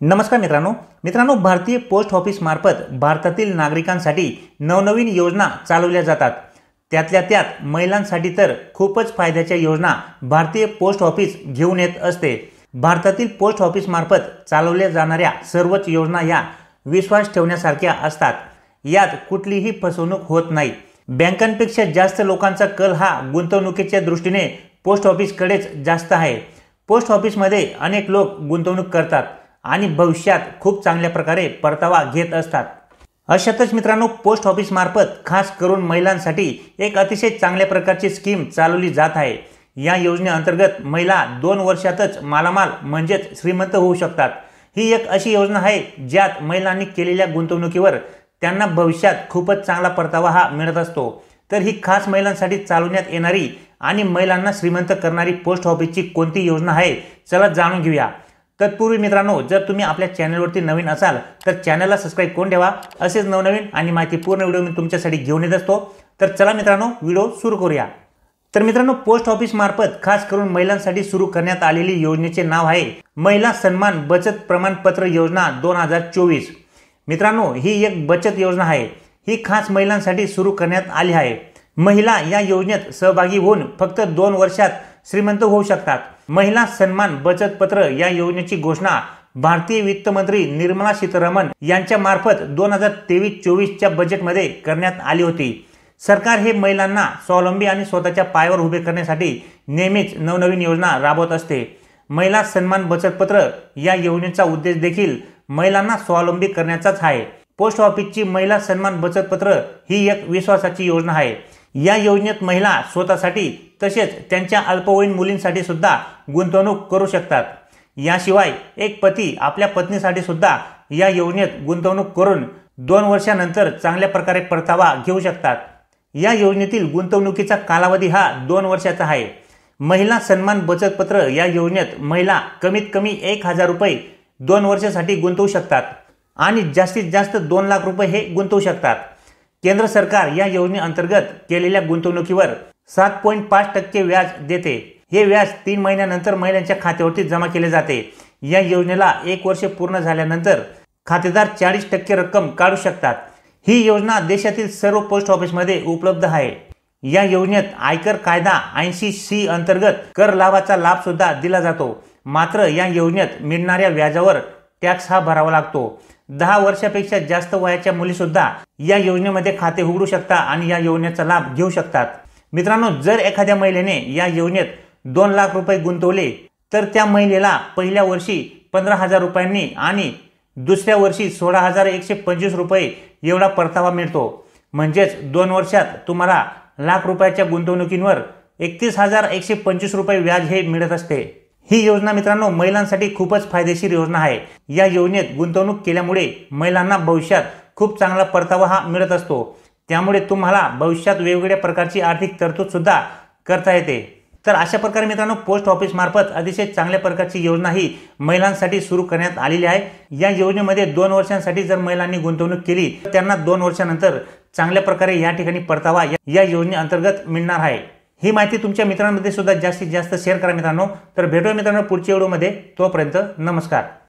नमस्कार मित्रांनो, भारतीय पोस्ट ऑफिस मार्फत भारतातील नागरिकांसाठी नवनवीन योजना चालवल्या जातात। त्यातल्या त्यात महिलांसाठी तर खूपच फायद्याच्या योजना भारतीय पोस्ट ऑफिस घेऊन येत असते। भारतातील पोस्ट ऑफिस मार्फत चालवल्या जाणाऱ्या सर्वच योजना या विश्वास ठेवण्यासारख्या असतात। यात कुठलीही फसवणूक होत नाही। बँकांपेक्षा जास्त लोकांचा कल हा गुंतवणुकीच्या दृष्टीने पोस्ट ऑफिसकडेच जास्त आहे। पोस्ट ऑफिसमध्ये अनेक लोक गुंतवणूक करतात आणि भविष्यात खूप चांगल्या प्रकारे परतावा घेत असतात। अशातच मित्रांनो, पोस्ट ऑफिस मार्फत खास करून महिलांसाठी एक अतिशय चांगल्या प्रकारची स्कीम चालवली जात आहे। या योजनेअंतर्गत महिला 2 वर्षातच मालामाल म्हणजेच श्रीमंत होऊ शकतात। ही एक अशी योजना आहे ज्यात महिलांनी केलेल्या गुंतवणुकीवर त्यांना भविष्यात खूपच चांगला परतावा हा मिळत असतो। तर ही खास महिलांसाठी चालवण्यात येणारी आणि महिलांना श्रीमंत करणारी पोस्ट ऑफिसची कोणती योजना आहे, चला जाणून घेऊया। तत्पूर्वी मित्रांनो, जर तुम्ही आपल्या चॅनलवरती नवीन असाल तर चॅनलला सबस्क्राइब करून ठेवा। असेच नवनवीन आणि माहितीपूर्ण व्हिडिओ मी तुमच्यासाठी घेऊन येत असतो। तर चला मित्रांनो, व्हिडिओ सुरू करूया। तर मित्रांनो, पोस्ट ऑफिस मार्फत खास करून महिलांसाठी सुरू करण्यात आलेली योजनेचे नाव आहे महिला सन्मान बचत प्रमाणपत्र योजना 2024। मित्रांनो, ही एक बचत योजना आहे। ही खास महिलांसाठी सुरू करण्यात आली आहे। महिला या योजनेत सहभागी होऊन फक्त 2 वर्षात श्रीमंत होऊ शकतात। महिला सन्मान बचत पत्र या योजनेची घोषणा भारतीय वित्त मंत्री निर्मला सीतारामन यांच्या मार्फत 2023-24 च्या बजेटमध्ये करण्यात आली होती। सरकार हे महिलांना स्वावलंबी आणि स्वतःच्या पायावर उभे करण्यासाठी नेहमीच नवनवीन योजना राबवत असते। महिला सन्मान बचत पत्र या योजनेचा उद्देश देखील महिलांना स्वावलंबी करण्याचाच आहे। पोस्ट ऑफिसची महिला सन्मान बचत पत्र ही एक विश्वासाची योजना आहे। या योजनेत महिला स्वतःसाठी तसेच त्यांच्या अल्पवयीन मुलींसाठी सुद्धा गुंतवणूक करू शकतात। याशिवाय एक पती आपल्या पत्नीसाठी सुद्धा या योजनेत गुंतवणूक करून 2 वर्षानंतर चांगल्या प्रकारे परतावा घेऊ शकतात। या योजनेतील गुंतवणुकीचा कालावधी हा 2 वर्षाचा आहे। महिला सन्मान बचत पत्र या योजनेत महिला कमीत कमी 1000 रुपये 2 वर्षासाठी गुंतवू शकतात आणि जास्तीत जास्त 2 लाख रुपये हे गुंतवू शकतात। केंद्र सरकार या योजनेअंतर्गत केलेल्या गुंतवणुकीवर 7.5% व्याज देते। हे व्याज 3 महिन्यानंतर महिलांच्या खात्यावरती जमा केले जाते। या योजनेला 1 वर्ष पूर्ण झाल्यानंतर खातेदार 40% रक्कम काढू शकतात। ही योजना देशातील सर्व पोस्ट ऑफिसमध्ये उपलब्ध आहे। या योजनेत आयकर कायदा 80C अंतर्गत कर लाभाचा लाभ सुद्धा दिला जातो। मात्र या योजनेत मिळणाऱ्या व्याजावर टॅक्स हा भरावा लागतो। 10 वर्षापेक्षा जास्त वयाच्या मुली सुद्धा या योजनेमध्ये खाते उघडू शकतात आणि या योजनेचा लाभ घेऊ शकतात। मित्रांनो, जर एखाद्या महिलेने या योजनेत 2 लाख रुपये गुंतवले तर त्या महिलेला पहिल्या वर्षी 15,000 रुपयांनी आणि दुसऱ्या वर्षी 16,125 रुपये एवढा परतावा मिळतो। म्हणजेच 2 वर्षात तुम्हाला लाख रुपयाच्या गुंतवणुकीवर 31,125 रुपये व्याज हे मिळत असते। ही योजना मित्रांनो महिलांसाठी खूपच फायदेशीर योजना आहे। या योजनेत गुंतवणूक केल्यामुळे महिलांना भविष्यात खूप चांगला परतावा हा मिळत असतो। त्यामुळे तुम्हाला भविष्यात वेगवेगळ्या प्रकारची आर्थिक तरतूद सुद्धा करता येते। तर अशा प्रकारे मित्रांनो, पोस्ट ऑफिस मार्फत अतिशय चांगल्या प्रकारची योजना ही महिलांसाठी सुरू करण्यात आलेली आहे। या योजनेमध्ये 2 वर्षांसाठी जर महिलांनी गुंतवणूक केली तर त्यांना 2 वर्षानंतर चांगल्या प्रकारे या ठिकाणी परतावा या योजनेअंतर्गत मिळणार आहे। ही माहिती तुमच्या मित्रांमध्ये सुद्धा जास्तीत जास्त शेअर करा मित्रांनो। तर भेटूया मित्रांनो पुढच्या व्हिडिओमध्ये। तोपर्यंत नमस्कार।